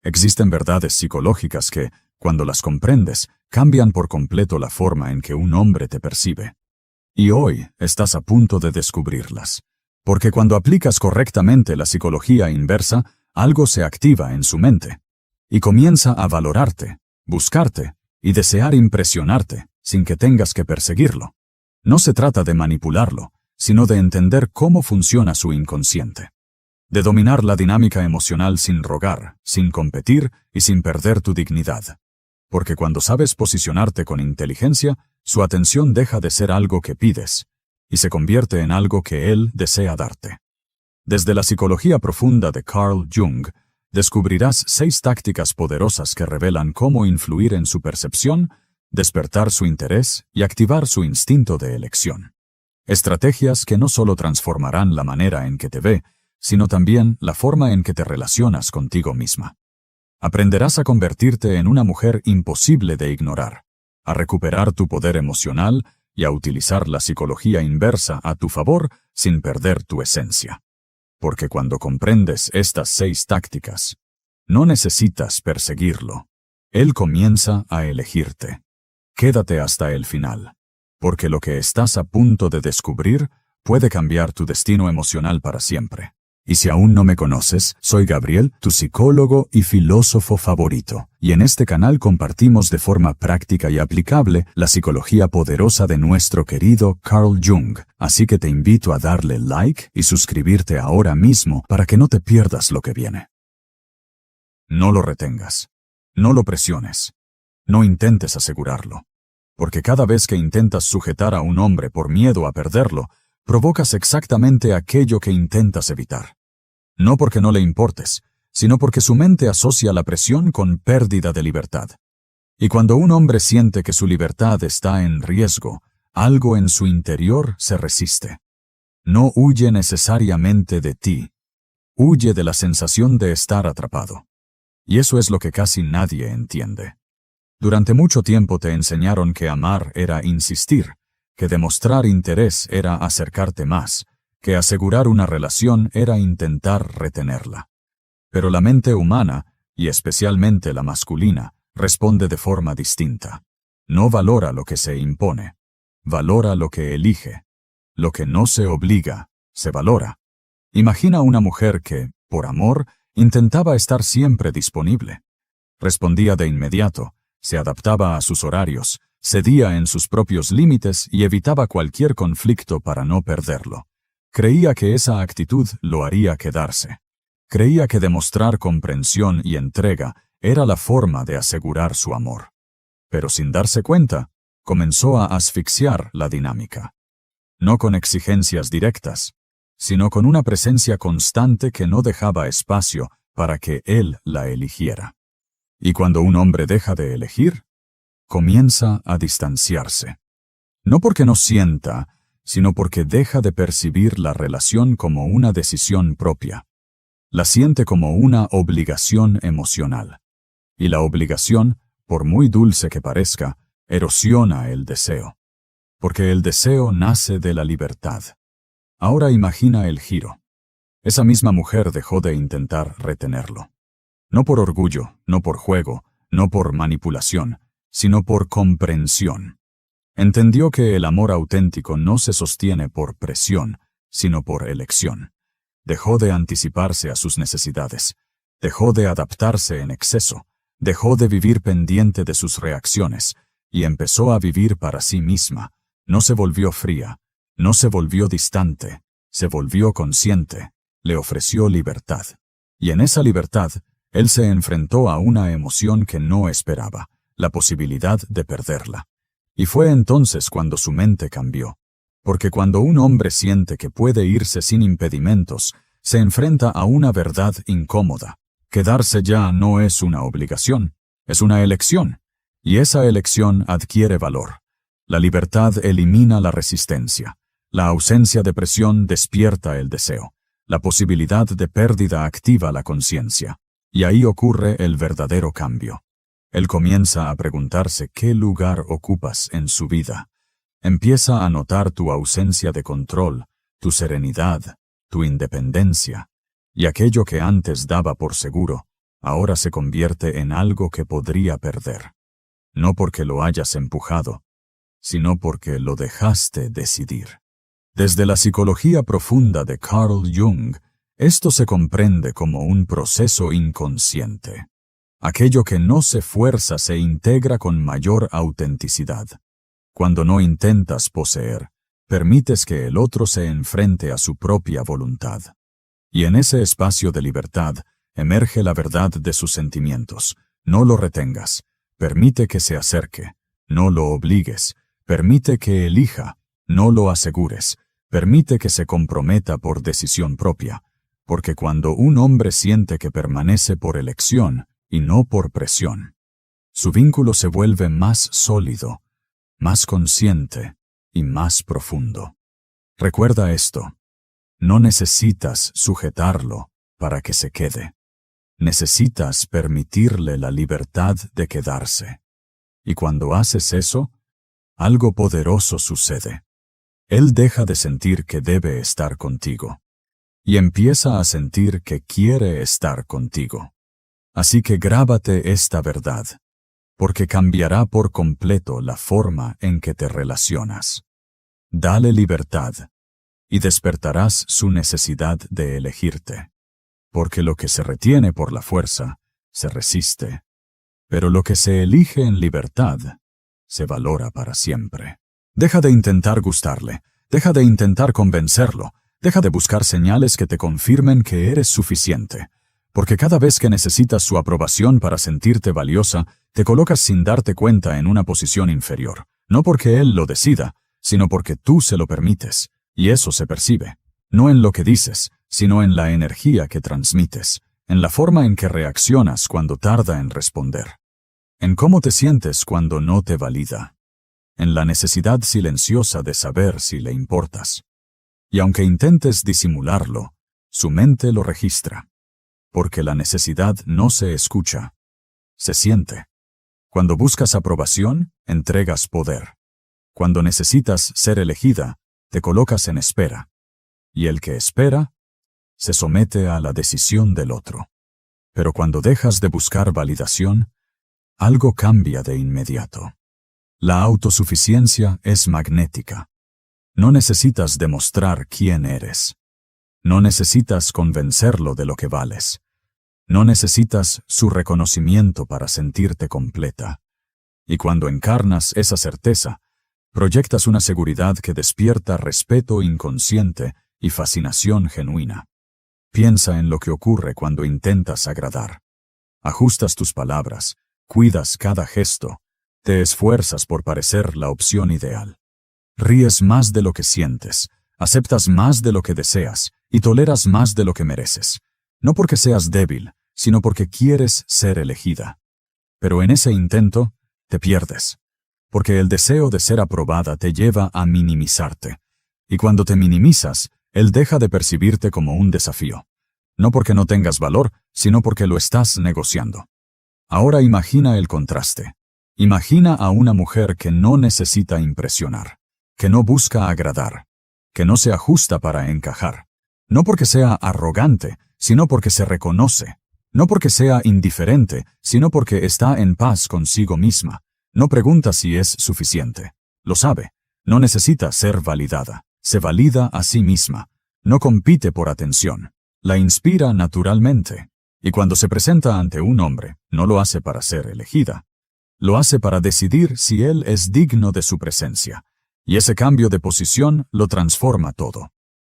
Existen verdades psicológicas que, cuando las comprendes, cambian por completo la forma en que un hombre te percibe. Y hoy estás a punto de descubrirlas. Porque cuando aplicas correctamente la psicología inversa, algo se activa en su mente. Y comienza a valorarte, buscarte y desear impresionarte sin que tengas que perseguirlo. No se trata de manipularlo, sino de entender cómo funciona su inconsciente. De dominar la dinámica emocional sin rogar, sin competir y sin perder tu dignidad. Porque cuando sabes posicionarte con inteligencia, su atención deja de ser algo que pides y se convierte en algo que él desea darte. Desde la psicología profunda de Carl Jung, descubrirás 6 tácticas poderosas que revelan cómo influir en su percepción, despertar su interés y activar su instinto de elección. Estrategias que no solo transformarán la manera en que te ve, sino también la forma en que te relacionas contigo misma. Aprenderás a convertirte en una mujer imposible de ignorar, a recuperar tu poder emocional y a utilizar la psicología inversa a tu favor sin perder tu esencia. Porque cuando comprendes estas 6 tácticas, no necesitas perseguirlo. Él comienza a elegirte. Quédate hasta el final, porque lo que estás a punto de descubrir puede cambiar tu destino emocional para siempre. Y si aún no me conoces, soy Gabriel, tu psicólogo y filósofo favorito, y en este canal compartimos de forma práctica y aplicable la psicología poderosa de nuestro querido Carl Jung, así que te invito a darle like y suscribirte ahora mismo para que no te pierdas lo que viene. No lo retengas, no lo presiones, no intentes asegurarlo, porque cada vez que intentas sujetar a un hombre por miedo a perderlo, provocas exactamente aquello que intentas evitar. No porque no le importes, sino porque su mente asocia la presión con pérdida de libertad. Y cuando un hombre siente que su libertad está en riesgo, algo en su interior se resiste. No huye necesariamente de ti, huye de la sensación de estar atrapado. Y eso es lo que casi nadie entiende. Durante mucho tiempo te enseñaron que amar era insistir, que demostrar interés era acercarte más, que asegurar una relación era intentar retenerla. Pero la mente humana, y especialmente la masculina, responde de forma distinta. No valora lo que se impone, valora lo que elige. Lo que no se obliga, se valora. Imagina una mujer que, por amor, intentaba estar siempre disponible. Respondía de inmediato, se adaptaba a sus horarios, cedía en sus propios límites y evitaba cualquier conflicto para no perderlo. Creía que esa actitud lo haría quedarse. Creía que demostrar comprensión y entrega era la forma de asegurar su amor. Pero sin darse cuenta, comenzó a asfixiar la dinámica. No con exigencias directas, sino con una presencia constante que no dejaba espacio para que él la eligiera. Y cuando un hombre deja de elegir, comienza a distanciarse. No porque no sienta, sino porque deja de percibir la relación como una decisión propia. La siente como una obligación emocional. Y la obligación, por muy dulce que parezca, erosiona el deseo. Porque el deseo nace de la libertad. Ahora imagina el giro. Esa misma mujer dejó de intentar retenerlo. No por orgullo, no por juego, no por manipulación, sino por comprensión. Entendió que el amor auténtico no se sostiene por presión, sino por elección. Dejó de anticiparse a sus necesidades, dejó de adaptarse en exceso, dejó de vivir pendiente de sus reacciones, y empezó a vivir para sí misma. No se volvió fría, no se volvió distante, se volvió consciente, le ofreció libertad. Y en esa libertad, él se enfrentó a una emoción que no esperaba, la posibilidad de perderla. Y fue entonces cuando su mente cambió. Porque cuando un hombre siente que puede irse sin impedimentos, se enfrenta a una verdad incómoda. Quedarse ya no es una obligación, es una elección. Y esa elección adquiere valor. La libertad elimina la resistencia. La ausencia de presión despierta el deseo. La posibilidad de pérdida activa la conciencia. Y ahí ocurre el verdadero cambio. Él comienza a preguntarse qué lugar ocupas en su vida. Empieza a notar tu ausencia de control, tu serenidad, tu independencia, y aquello que antes daba por seguro, ahora se convierte en algo que podría perder. No porque lo hayas empujado, sino porque lo dejaste decidir. Desde la psicología profunda de Carl Jung, esto se comprende como un proceso inconsciente. Aquello que no se fuerza se integra con mayor autenticidad. Cuando no intentas poseer, permites que el otro se enfrente a su propia voluntad. Y en ese espacio de libertad emerge la verdad de sus sentimientos. No lo retengas. Permite que se acerque. No lo obligues. Permite que elija. No lo asegures. Permite que se comprometa por decisión propia. Porque cuando un hombre siente que permanece por elección y no por presión, su vínculo se vuelve más sólido, más consciente y más profundo. Recuerda esto. No necesitas sujetarlo para que se quede. Necesitas permitirle la libertad de quedarse. Y cuando haces eso, algo poderoso sucede. Él deja de sentir que debe estar contigo y empieza a sentir que quiere estar contigo. Así que grábate esta verdad, porque cambiará por completo la forma en que te relacionas. Dale libertad y despertarás su necesidad de elegirte, porque lo que se retiene por la fuerza se resiste, pero lo que se elige en libertad se valora para siempre. Deja de intentar gustarle, deja de intentar convencerlo, deja de buscar señales que te confirmen que eres suficiente, porque cada vez que necesitas su aprobación para sentirte valiosa, te colocas sin darte cuenta en una posición inferior, no porque él lo decida, sino porque tú se lo permites, y eso se percibe, no en lo que dices, sino en la energía que transmites, en la forma en que reaccionas cuando tarda en responder, en cómo te sientes cuando no te valida, en la necesidad silenciosa de saber si le importas. Y aunque intentes disimularlo, su mente lo registra, porque la necesidad no se escucha, se siente. Cuando buscas aprobación, entregas poder. Cuando necesitas ser elegida, te colocas en espera. Y el que espera, se somete a la decisión del otro. Pero cuando dejas de buscar validación, algo cambia de inmediato. La autosuficiencia es magnética. No necesitas demostrar quién eres. No necesitas convencerlo de lo que vales. No necesitas su reconocimiento para sentirte completa. Y cuando encarnas esa certeza, proyectas una seguridad que despierta respeto inconsciente y fascinación genuina. Piensa en lo que ocurre cuando intentas agradar. Ajustas tus palabras, cuidas cada gesto, te esfuerzas por parecer la opción ideal. Ríes más de lo que sientes, aceptas más de lo que deseas y toleras más de lo que mereces. No porque seas débil, sino porque quieres ser elegida. Pero en ese intento, te pierdes, porque el deseo de ser aprobada te lleva a minimizarte. Y cuando te minimizas, él deja de percibirte como un desafío. No porque no tengas valor, sino porque lo estás negociando. Ahora imagina el contraste. Imagina a una mujer que no necesita impresionar, que no busca agradar, que no se ajusta para encajar. No porque sea arrogante, sino porque se reconoce. No porque sea indiferente, sino porque está en paz consigo misma. No pregunta si es suficiente. Lo sabe. No necesita ser validada. Se valida a sí misma. No compite por atención. La inspira naturalmente. Y cuando se presenta ante un hombre, no lo hace para ser elegida. Lo hace para decidir si él es digno de su presencia. Y ese cambio de posición lo transforma todo.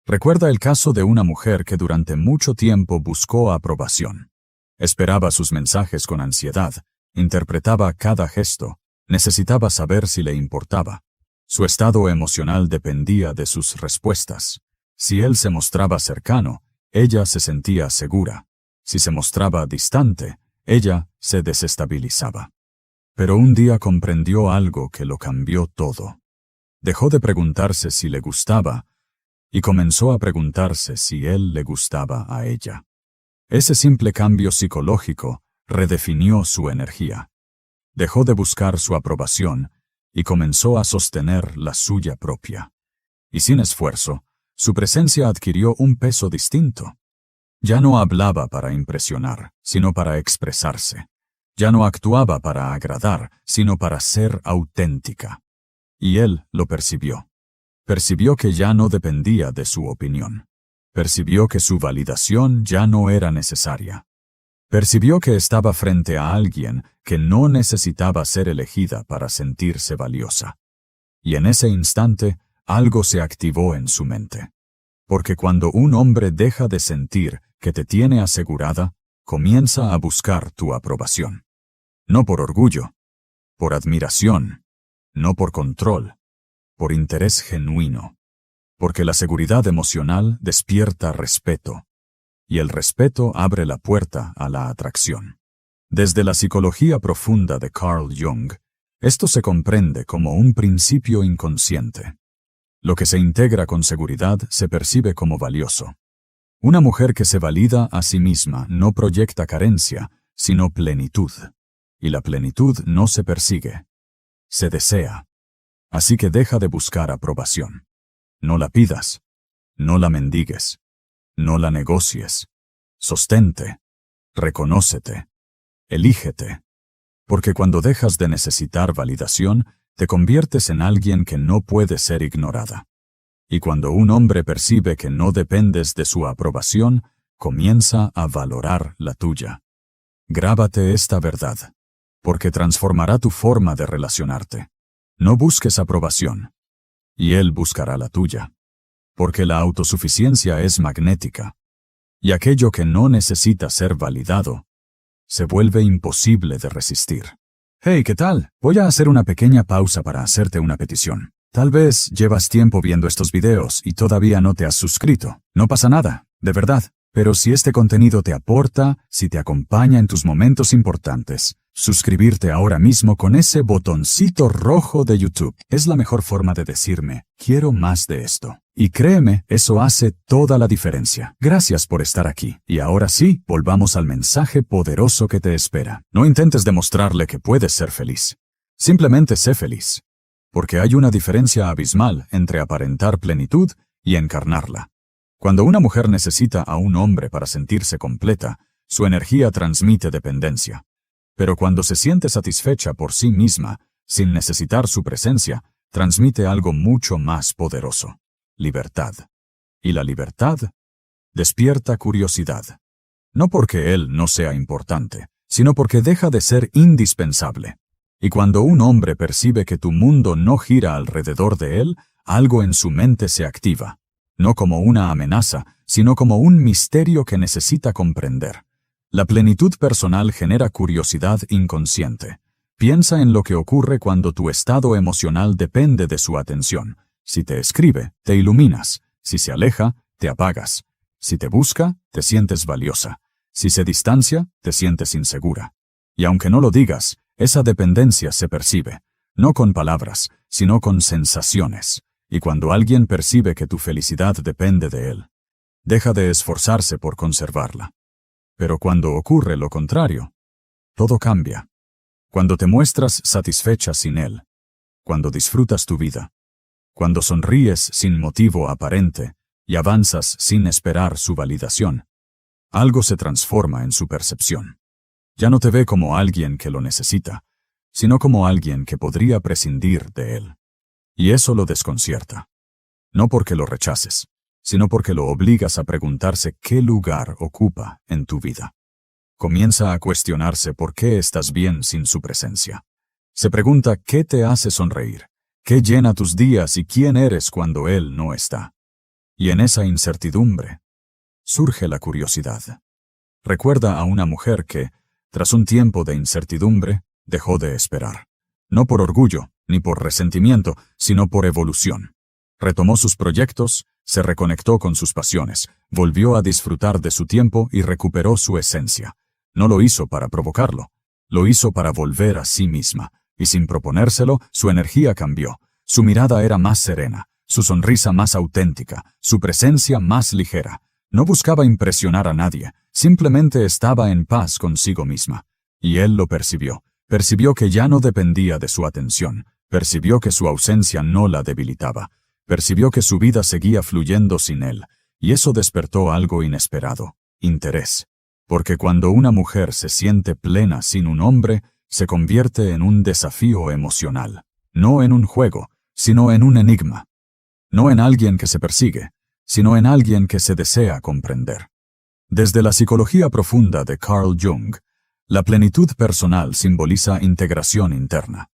Recuerda el caso de una mujer que durante mucho tiempo buscó aprobación. Esperaba sus mensajes con ansiedad, interpretaba cada gesto, necesitaba saber si le importaba. Su estado emocional dependía de sus respuestas. Si él se mostraba cercano, ella se sentía segura. Si se mostraba distante, ella se desestabilizaba. Pero un día comprendió algo que lo cambió todo. Dejó de preguntarse si le gustaba y comenzó a preguntarse si él le gustaba a ella. Ese simple cambio psicológico redefinió su energía. Dejó de buscar su aprobación y comenzó a sostener la suya propia. Y sin esfuerzo, su presencia adquirió un peso distinto. Ya no hablaba para impresionar, sino para expresarse. Ya no actuaba para agradar, sino para ser auténtica. Y él lo percibió. Percibió que ya no dependía de su opinión. Percibió que su validación ya no era necesaria. Percibió que estaba frente a alguien que no necesitaba ser elegida para sentirse valiosa. Y en ese instante, algo se activó en su mente. Porque cuando un hombre deja de sentir que te tiene asegurada, comienza a buscar tu aprobación. No por orgullo, por admiración, no por control, por interés genuino. Porque la seguridad emocional despierta respeto, y el respeto abre la puerta a la atracción. Desde la psicología profunda de Carl Jung, esto se comprende como un principio inconsciente. Lo que se integra con seguridad se percibe como valioso. Una mujer que se valida a sí misma no proyecta carencia, sino plenitud. Y la plenitud no se persigue, se desea. Así que deja de buscar aprobación. No la pidas, no la mendigues, no la negocies. Sostente, reconócete, elígete. Porque cuando dejas de necesitar validación, te conviertes en alguien que no puede ser ignorada. Y cuando un hombre percibe que no dependes de su aprobación, comienza a valorar la tuya. Grábate esta verdad, porque transformará tu forma de relacionarte. No busques aprobación, y él buscará la tuya. Porque la autosuficiencia es magnética, y aquello que no necesita ser validado, se vuelve imposible de resistir. Hey, ¿qué tal? Voy a hacer una pequeña pausa para hacerte una petición. Tal vez llevas tiempo viendo estos videos y todavía no te has suscrito. No pasa nada, de verdad. Pero si este contenido te aporta, si te acompaña en tus momentos importantes, suscribirte ahora mismo con ese botoncito rojo de YouTube es la mejor forma de decirme, quiero más de esto. Y créeme, eso hace toda la diferencia. Gracias por estar aquí. Y ahora sí, volvamos al mensaje poderoso que te espera. No intentes demostrarle que puedes ser feliz. Simplemente sé feliz. Porque hay una diferencia abismal entre aparentar plenitud y encarnarla. Cuando una mujer necesita a un hombre para sentirse completa, su energía transmite dependencia. Pero cuando se siente satisfecha por sí misma, sin necesitar su presencia, transmite algo mucho más poderoso: libertad. Y la libertad despierta curiosidad. No porque él no sea importante, sino porque deja de ser indispensable. Y cuando un hombre percibe que tu mundo no gira alrededor de él, algo en su mente se activa. No como una amenaza, sino como un misterio que necesita comprender. La plenitud personal genera curiosidad inconsciente. Piensa en lo que ocurre cuando tu estado emocional depende de su atención. Si te escribe, te iluminas. Si se aleja, te apagas. Si te busca, te sientes valiosa. Si se distancia, te sientes insegura. Y aunque no lo digas, esa dependencia se percibe, no con palabras, sino con sensaciones. Y cuando alguien percibe que tu felicidad depende de él, deja de esforzarse por conservarla. Pero cuando ocurre lo contrario, todo cambia. Cuando te muestras satisfecha sin él, cuando disfrutas tu vida, cuando sonríes sin motivo aparente y avanzas sin esperar su validación, algo se transforma en su percepción. Ya no te ve como alguien que lo necesita, sino como alguien que podría prescindir de él. Y eso lo desconcierta. No porque lo rechaces, sino porque lo obligas a preguntarse qué lugar ocupa en tu vida. Comienza a cuestionarse por qué estás bien sin su presencia. Se pregunta qué te hace sonreír, qué llena tus días y quién eres cuando él no está. Y en esa incertidumbre surge la curiosidad. Recuerda a una mujer que, tras un tiempo de incertidumbre, dejó de esperar. No por orgullo, ni por resentimiento, sino por evolución. Retomó sus proyectos, se reconectó con sus pasiones, volvió a disfrutar de su tiempo y recuperó su esencia. No lo hizo para provocarlo, lo hizo para volver a sí misma, y sin proponérselo, su energía cambió. Su mirada era más serena, su sonrisa más auténtica, su presencia más ligera. No buscaba impresionar a nadie, simplemente estaba en paz consigo misma. Y él lo percibió. Percibió que ya no dependía de su atención, percibió que su ausencia no la debilitaba, percibió que su vida seguía fluyendo sin él, y eso despertó algo inesperado: interés. Porque cuando una mujer se siente plena sin un hombre, se convierte en un desafío emocional. No en un juego, sino en un enigma. No en alguien que se persigue, sino en alguien que se desea comprender. Desde la psicología profunda de Carl Jung, la plenitud personal simboliza integración interna.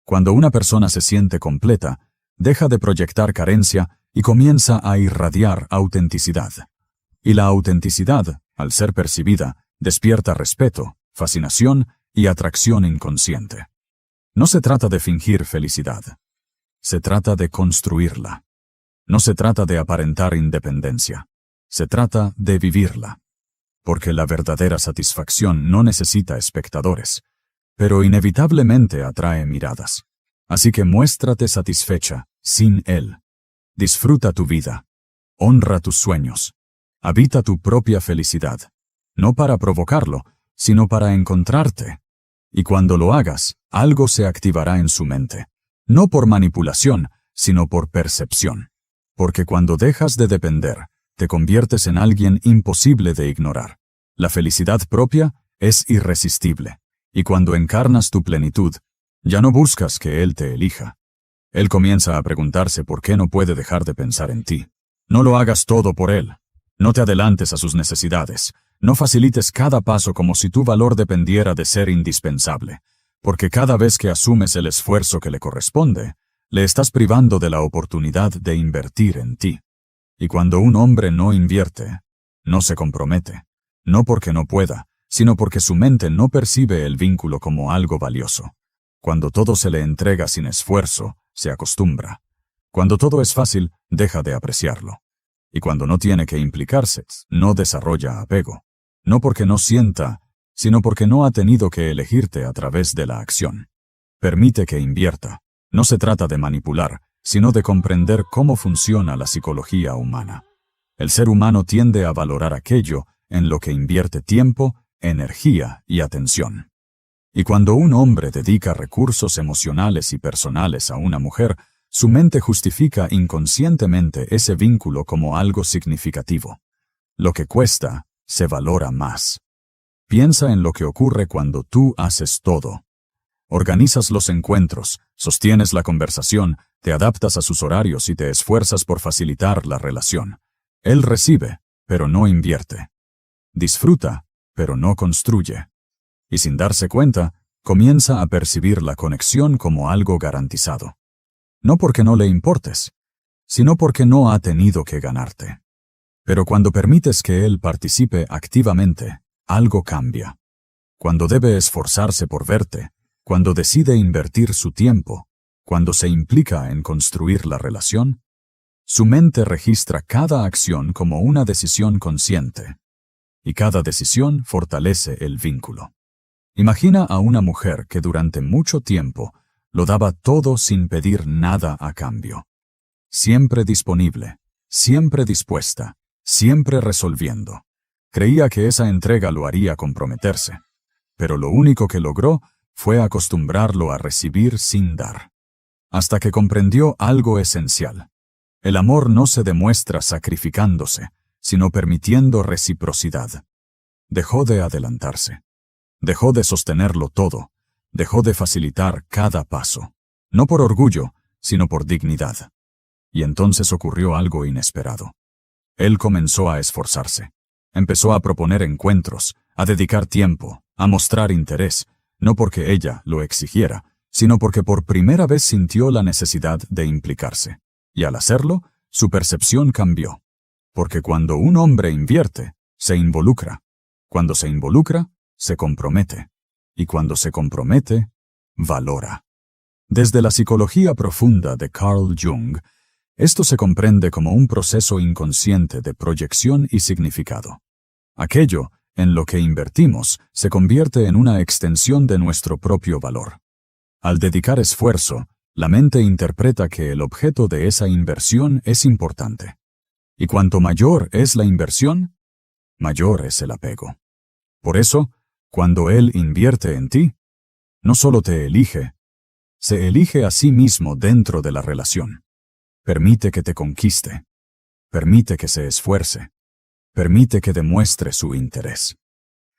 Cuando una persona se siente completa, deja de proyectar carencia y comienza a irradiar autenticidad. Y la autenticidad, al ser percibida, despierta respeto, fascinación y atracción inconsciente. No se trata de fingir felicidad. Se trata de construirla. No se trata de aparentar independencia. Se trata de vivirla. Porque la verdadera satisfacción no necesita espectadores, pero inevitablemente atrae miradas. Así que muéstrate satisfecha, sin él. Disfruta tu vida. Honra tus sueños. Habita tu propia felicidad. No para provocarlo, sino para encontrarte. Y cuando lo hagas, algo se activará en su mente. No por manipulación, sino por percepción. Porque cuando dejas de depender, te conviertes en alguien imposible de ignorar. La felicidad propia es irresistible. Y cuando encarnas tu plenitud, ya no buscas que él te elija. Él comienza a preguntarse por qué no puede dejar de pensar en ti. No lo hagas todo por él. No te adelantes a sus necesidades. No facilites cada paso como si tu valor dependiera de ser indispensable. Porque cada vez que asumes el esfuerzo que le corresponde, le estás privando de la oportunidad de invertir en ti. Y cuando un hombre no invierte, no se compromete, no porque no pueda, sino porque su mente no percibe el vínculo como algo valioso. Cuando todo se le entrega sin esfuerzo, se acostumbra. Cuando todo es fácil, deja de apreciarlo. Y cuando no tiene que implicarse, no desarrolla apego. No porque no sienta, sino porque no ha tenido que elegirte a través de la acción. Permite que invierta. No se trata de manipular, sino de comprender cómo funciona la psicología humana. El ser humano tiende a valorar aquello en lo que invierte tiempo, energía y atención. Y cuando un hombre dedica recursos emocionales y personales a una mujer, su mente justifica inconscientemente ese vínculo como algo significativo. Lo que cuesta, se valora más. Piensa en lo que ocurre cuando tú haces todo. Organizas los encuentros, sostienes la conversación, te adaptas a sus horarios y te esfuerzas por facilitar la relación. Él recibe, pero no invierte. Disfruta, pero no construye. Y sin darse cuenta, comienza a percibir la conexión como algo garantizado. No porque no le importes, sino porque no ha tenido que ganarte. Pero cuando permites que él participe activamente, algo cambia. Cuando debe esforzarse por verte, cuando decide invertir su tiempo, cuando se implica en construir la relación, su mente registra cada acción como una decisión consciente. Y cada decisión fortalece el vínculo. Imagina a una mujer que durante mucho tiempo lo daba todo sin pedir nada a cambio. Siempre disponible, siempre dispuesta, siempre resolviendo. Creía que esa entrega lo haría comprometerse, pero lo único que logró fue acostumbrarlo a recibir sin dar. Hasta que comprendió algo esencial. El amor no se demuestra sacrificándose, sino permitiendo reciprocidad. Dejó de adelantarse. Dejó de sostenerlo todo. Dejó de facilitar cada paso. No por orgullo, sino por dignidad. Y entonces ocurrió algo inesperado. Él comenzó a esforzarse. Empezó a proponer encuentros, a dedicar tiempo, a mostrar interés, no porque ella lo exigiera, sino porque por primera vez sintió la necesidad de implicarse. Y al hacerlo, su percepción cambió. Porque cuando un hombre invierte, se involucra. Cuando se involucra, se compromete. Y cuando se compromete, valora. Desde la psicología profunda de Carl Jung, esto se comprende como un proceso inconsciente de proyección y significado. Aquello en lo que invertimos se convierte en una extensión de nuestro propio valor. Al dedicar esfuerzo, la mente interpreta que el objeto de esa inversión es importante. Y cuanto mayor es la inversión, mayor es el apego. Por eso, cuando él invierte en ti, no solo te elige, se elige a sí mismo dentro de la relación. Permite que te conquiste. Permite que se esfuerce. Permite que demuestre su interés.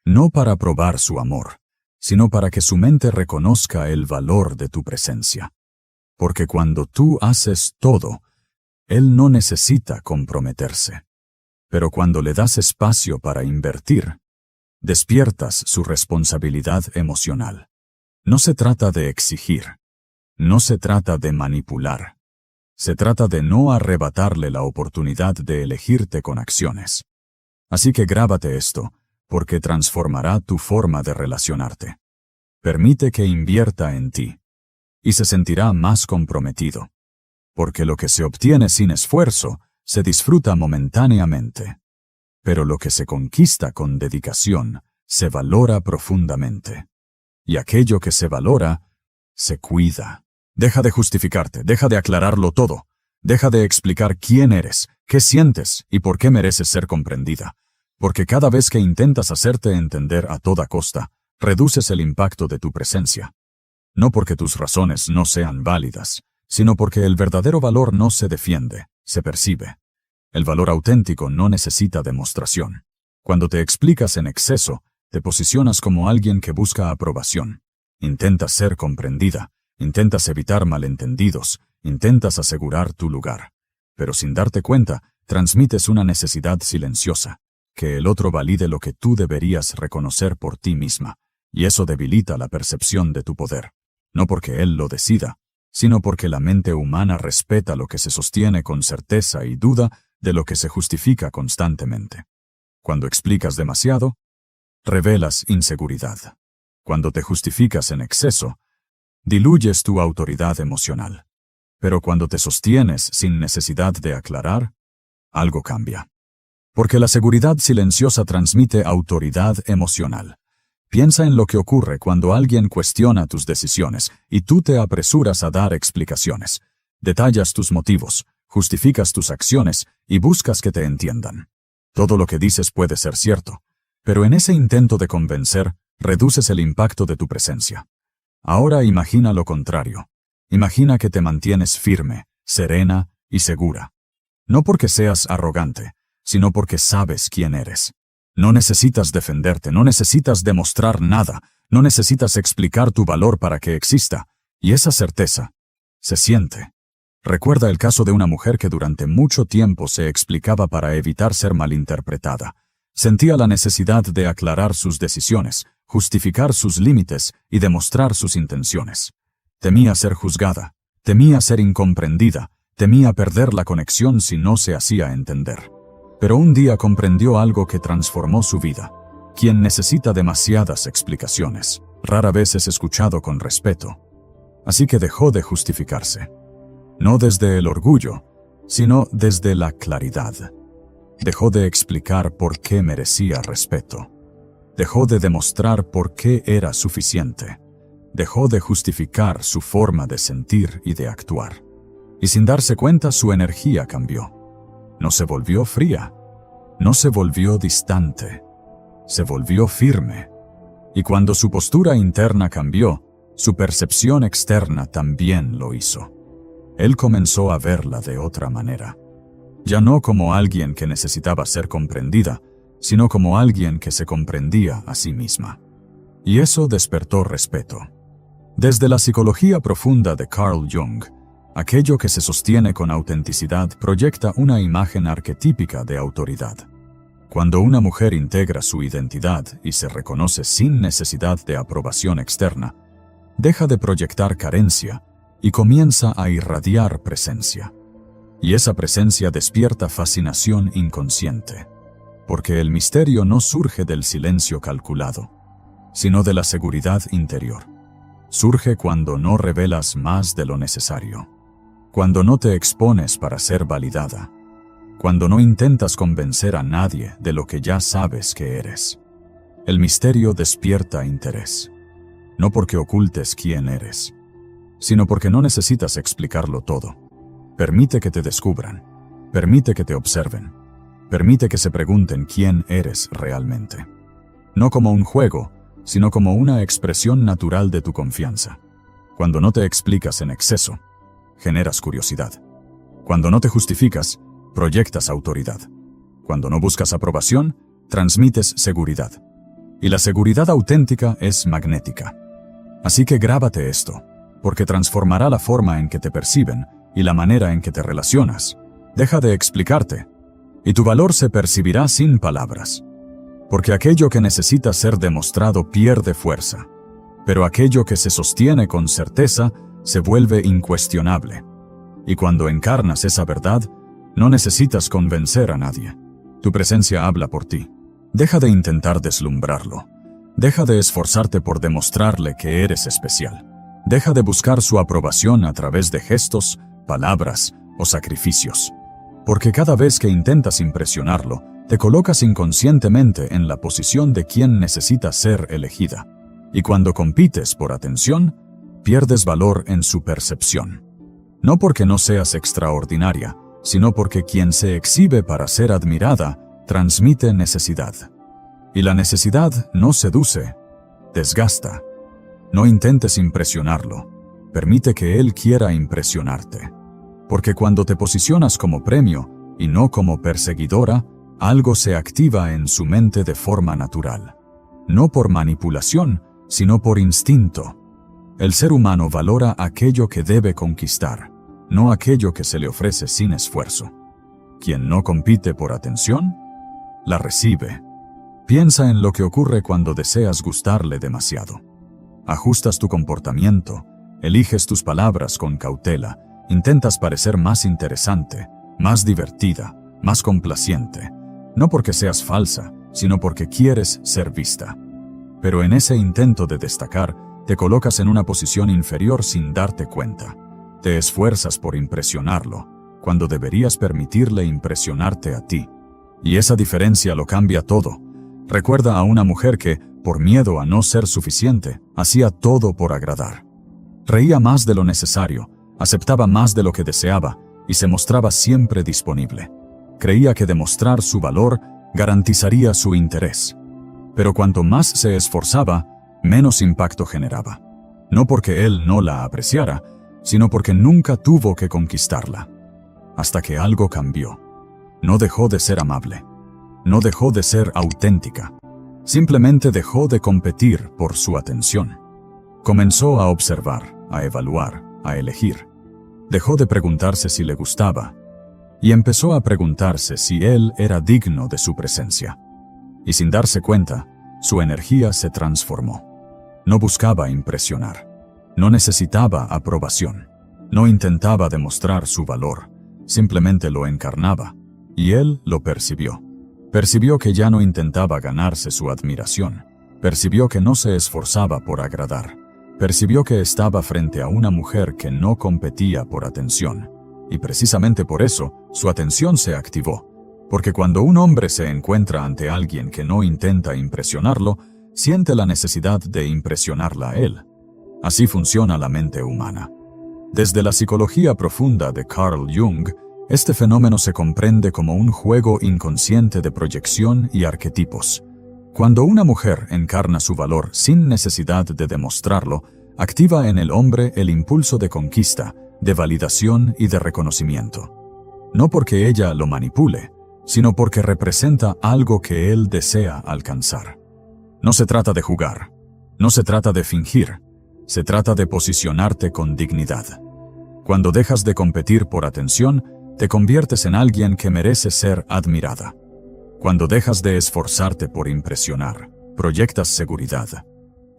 No para probar su amor, sino para que su mente reconozca el valor de tu presencia. Porque cuando tú haces todo, él no necesita comprometerse. Pero cuando le das espacio para invertir, despiertas su responsabilidad emocional. No se trata de exigir. No se trata de manipular. Se trata de no arrebatarle la oportunidad de elegirte con acciones. Así que grábate esto, porque transformará tu forma de relacionarte. Permite que invierta en ti, y se sentirá más comprometido. Porque lo que se obtiene sin esfuerzo se disfruta momentáneamente. Pero lo que se conquista con dedicación se valora profundamente. Y aquello que se valora, se cuida. Deja de justificarte, deja de aclararlo todo. Deja de explicar quién eres, qué sientes y por qué mereces ser comprendida. Porque cada vez que intentas hacerte entender a toda costa, reduces el impacto de tu presencia. No porque tus razones no sean válidas, sino porque el verdadero valor no se defiende, se percibe. El valor auténtico no necesita demostración. Cuando te explicas en exceso, te posicionas como alguien que busca aprobación. Intentas ser comprendida, intentas evitar malentendidos, intentas asegurar tu lugar. Pero sin darte cuenta, transmites una necesidad silenciosa, que el otro valide lo que tú deberías reconocer por ti misma, y eso debilita la percepción de tu poder. No porque él lo decida, sino porque la mente humana respeta lo que se sostiene con certeza y duda de lo que se justifica constantemente. Cuando explicas demasiado, revelas inseguridad. Cuando te justificas en exceso, diluyes tu autoridad emocional. Pero cuando te sostienes sin necesidad de aclarar, algo cambia. Porque la seguridad silenciosa transmite autoridad emocional. Piensa en lo que ocurre cuando alguien cuestiona tus decisiones y tú te apresuras a dar explicaciones. Detallas tus motivos, justificas tus acciones y buscas que te entiendan. Todo lo que dices puede ser cierto, pero en ese intento de convencer, reduces el impacto de tu presencia. Ahora imagina lo contrario. Imagina que te mantienes firme, serena y segura. No porque seas arrogante, sino porque sabes quién eres. No necesitas defenderte, no necesitas demostrar nada, no necesitas explicar tu valor para que exista, y esa certeza se siente. Recuerda el caso de una mujer que durante mucho tiempo se explicaba para evitar ser malinterpretada. Sentía la necesidad de aclarar sus decisiones, justificar sus límites y demostrar sus intenciones. Temía ser juzgada, temía ser incomprendida, temía perder la conexión si no se hacía entender. Pero un día comprendió algo que transformó su vida. Quien necesita demasiadas explicaciones, rara vez es escuchado con respeto. Así que dejó de justificarse. No desde el orgullo, sino desde la claridad. Dejó de explicar por qué merecía respeto. Dejó de demostrar por qué era suficiente. Dejó de justificar su forma de sentir y de actuar. Y sin darse cuenta, su energía cambió. No se volvió fría, no se volvió distante, se volvió firme. Y cuando su postura interna cambió, su percepción externa también lo hizo. Él comenzó a verla de otra manera. Ya no como alguien que necesitaba ser comprendida, sino como alguien que se comprendía a sí misma. Y eso despertó respeto. Desde la psicología profunda de Carl Jung, aquello que se sostiene con autenticidad proyecta una imagen arquetípica de autoridad. Cuando una mujer integra su identidad y se reconoce sin necesidad de aprobación externa, deja de proyectar carencia y comienza a irradiar presencia. Y esa presencia despierta fascinación inconsciente, porque el misterio no surge del silencio calculado, sino de la seguridad interior. Surge cuando no revelas más de lo necesario. Cuando no te expones para ser validada, cuando no intentas convencer a nadie de lo que ya sabes que eres. El misterio despierta interés, no porque ocultes quién eres, sino porque no necesitas explicarlo todo. Permite que te descubran, permite que te observen, permite que se pregunten quién eres realmente. No como un juego, sino como una expresión natural de tu confianza. Cuando no te explicas en exceso, generas curiosidad. Cuando no te justificas, proyectas autoridad. Cuando no buscas aprobación, transmites seguridad. Y la seguridad auténtica es magnética. Así que grábate esto, porque transformará la forma en que te perciben y la manera en que te relacionas. Deja de explicarte, y tu valor se percibirá sin palabras. Porque aquello que necesita ser demostrado pierde fuerza, pero aquello que se sostiene con certeza se vuelve incuestionable. Y cuando encarnas esa verdad, no necesitas convencer a nadie. Tu presencia habla por ti. Deja de intentar deslumbrarlo. Deja de esforzarte por demostrarle que eres especial. Deja de buscar su aprobación a través de gestos, palabras o sacrificios. Porque cada vez que intentas impresionarlo, te colocas inconscientemente en la posición de quien necesita ser elegida. Y cuando compites por atención, pierdes valor en su percepción. No porque no seas extraordinaria, sino porque quien se exhibe para ser admirada transmite necesidad. Y la necesidad no seduce, desgasta. No intentes impresionarlo, permite que él quiera impresionarte. Porque cuando te posicionas como premio y no como perseguidora, algo se activa en su mente de forma natural. No por manipulación, sino por instinto. El ser humano valora aquello que debe conquistar, no aquello que se le ofrece sin esfuerzo. Quien no compite por atención, la recibe. Piensa en lo que ocurre cuando deseas gustarle demasiado. Ajustas tu comportamiento, eliges tus palabras con cautela, intentas parecer más interesante, más divertida, más complaciente. No porque seas falsa, sino porque quieres ser vista. Pero en ese intento de destacar, te colocas en una posición inferior sin darte cuenta. Te esfuerzas por impresionarlo, cuando deberías permitirle impresionarte a ti. Y esa diferencia lo cambia todo. Recuerda a una mujer que, por miedo a no ser suficiente, hacía todo por agradar. Reía más de lo necesario, aceptaba más de lo que deseaba, y se mostraba siempre disponible. Creía que demostrar su valor garantizaría su interés. Pero cuanto más se esforzaba, menos impacto generaba. No porque él no la apreciara, sino porque nunca tuvo que conquistarla. Hasta que algo cambió. No dejó de ser amable. No dejó de ser auténtica. Simplemente dejó de competir por su atención. Comenzó a observar, a evaluar, a elegir. Dejó de preguntarse si le gustaba, y empezó a preguntarse si él era digno de su presencia. Y sin darse cuenta, su energía se transformó. No buscaba impresionar. No necesitaba aprobación. No intentaba demostrar su valor. Simplemente lo encarnaba. Y él lo percibió. Percibió que ya no intentaba ganarse su admiración. Percibió que no se esforzaba por agradar. Percibió que estaba frente a una mujer que no competía por atención. Y precisamente por eso, su atención se activó. Porque cuando un hombre se encuentra ante alguien que no intenta impresionarlo, siente la necesidad de impresionarla a él. Así funciona la mente humana. Desde la psicología profunda de Carl Jung, este fenómeno se comprende como un juego inconsciente de proyección y arquetipos. Cuando una mujer encarna su valor sin necesidad de demostrarlo, activa en el hombre el impulso de conquista, de validación y de reconocimiento. No porque ella lo manipule, sino porque representa algo que él desea alcanzar. No se trata de jugar, no se trata de fingir, se trata de posicionarte con dignidad. Cuando dejas de competir por atención, te conviertes en alguien que merece ser admirada. Cuando dejas de esforzarte por impresionar, proyectas seguridad.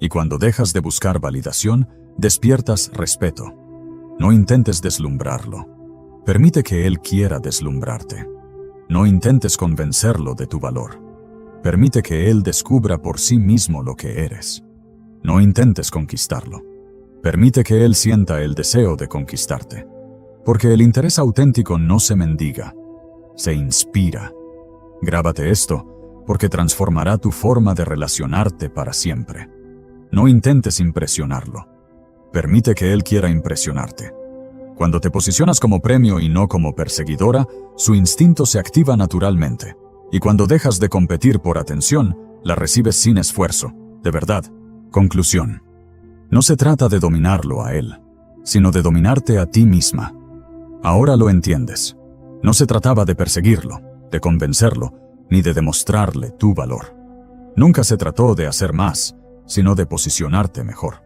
Y cuando dejas de buscar validación, despiertas respeto. No intentes deslumbrarlo. Permite que él quiera deslumbrarte. No intentes convencerlo de tu valor. Permite que él descubra por sí mismo lo que eres. No intentes conquistarlo. Permite que él sienta el deseo de conquistarte. Porque el interés auténtico no se mendiga, se inspira. Grábate esto, porque transformará tu forma de relacionarte para siempre. No intentes impresionarlo. Permite que él quiera impresionarte. Cuando te posicionas como premio y no como perseguidora, su instinto se activa naturalmente. Y cuando dejas de competir por atención, la recibes sin esfuerzo, de verdad. Conclusión. No se trata de dominarlo a él, sino de dominarte a ti misma. Ahora lo entiendes. No se trataba de perseguirlo, de convencerlo, ni de demostrarle tu valor. Nunca se trató de hacer más, sino de posicionarte mejor.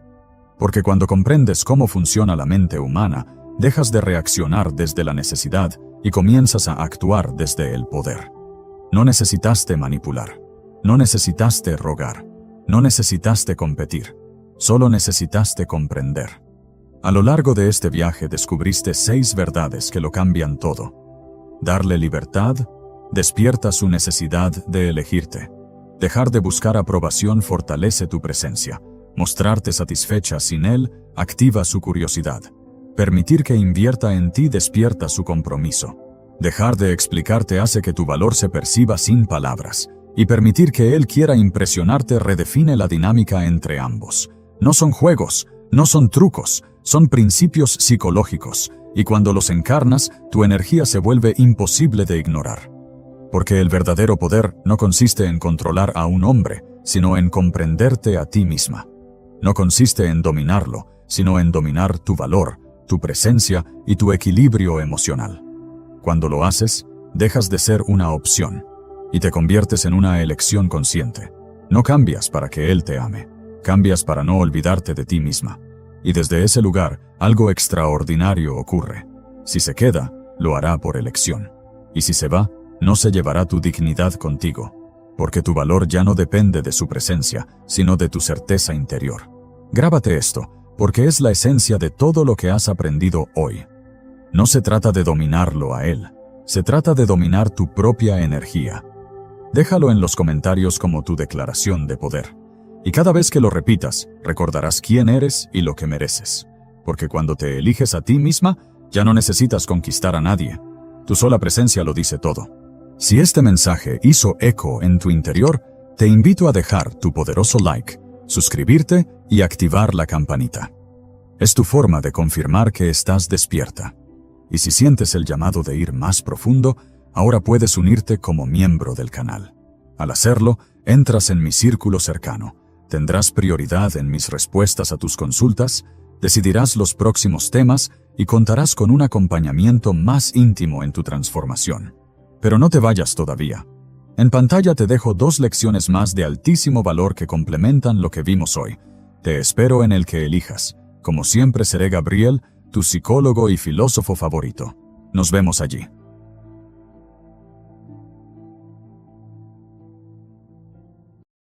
Porque cuando comprendes cómo funciona la mente humana, dejas de reaccionar desde la necesidad y comienzas a actuar desde el poder. No necesitaste manipular, no necesitaste rogar, no necesitaste competir, solo necesitaste comprender. A lo largo de este viaje descubriste 6 verdades que lo cambian todo. Darle libertad despierta su necesidad de elegirte. Dejar de buscar aprobación fortalece tu presencia. Mostrarte satisfecha sin él activa su curiosidad. Permitir que invierta en ti despierta su compromiso. Dejar de explicarte hace que tu valor se perciba sin palabras. Y permitir que él quiera impresionarte redefine la dinámica entre ambos. No son juegos, no son trucos, son principios psicológicos. Y cuando los encarnas, tu energía se vuelve imposible de ignorar. Porque el verdadero poder no consiste en controlar a un hombre, sino en comprenderte a ti misma. No consiste en dominarlo, sino en dominar tu valor, tu presencia y tu equilibrio emocional. Cuando lo haces, dejas de ser una opción y te conviertes en una elección consciente. No cambias para que él te ame, cambias para no olvidarte de ti misma. Y desde ese lugar, algo extraordinario ocurre. Si se queda, lo hará por elección. Y si se va, no se llevará tu dignidad contigo, porque tu valor ya no depende de su presencia, sino de tu certeza interior. Grábate esto, porque es la esencia de todo lo que has aprendido hoy. No se trata de dominarlo a él, se trata de dominar tu propia energía. Déjalo en los comentarios como tu declaración de poder. Y cada vez que lo repitas, recordarás quién eres y lo que mereces. Porque cuando te eliges a ti misma, ya no necesitas conquistar a nadie. Tu sola presencia lo dice todo. Si este mensaje hizo eco en tu interior, te invito a dejar tu poderoso like, suscribirte y activar la campanita. Es tu forma de confirmar que estás despierta. Y si sientes el llamado de ir más profundo, ahora puedes unirte como miembro del canal. Al hacerlo, entras en mi círculo cercano. Tendrás prioridad en mis respuestas a tus consultas, decidirás los próximos temas y contarás con un acompañamiento más íntimo en tu transformación. Pero no te vayas todavía. En pantalla te dejo 2 lecciones más de altísimo valor que complementan lo que vimos hoy. Te espero en el que elijas. Como siempre seré Gabriel, tu psicólogo y filósofo favorito. Nos vemos allí.